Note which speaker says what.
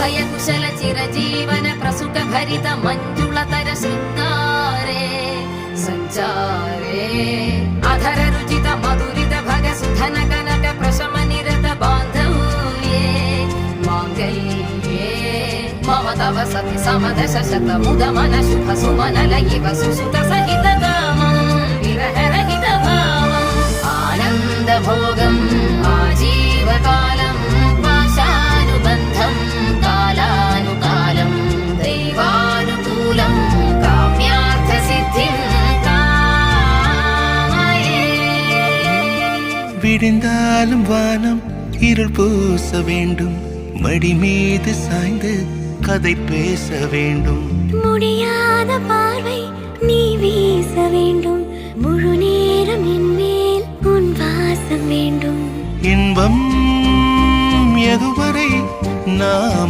Speaker 1: अभय कुशल चिरजीवन प्रसुख भरित मंजुलतर शृंगारे संचारे अधर रुचित मधुरित भग सुधन कनक प्रशम निरत बांधव्ये मांगल्ये मम तव सति समदश शत मुद मन शुभ सुमन लयिव सुसुत सहित कामं विरह रहित भावम् आनंद भोगम् आजीवकालम् पाशानुबन्धम् कालानुकालम् दैवानुकूलम् काम्यार्थ सिद्धिम् कामये
Speaker 2: விடிந்தாலும் வானம் இருள் பூச வேண்டும் மடி மீது சாய்ந்து கதை பேச வேண்டும்
Speaker 3: முடியாத பார்வை நீ வீச வேண்டும் முழு நேரம் என் மேல் உன் வாசம் வேண்டும்
Speaker 2: இன்பம் எதுவரை நாம்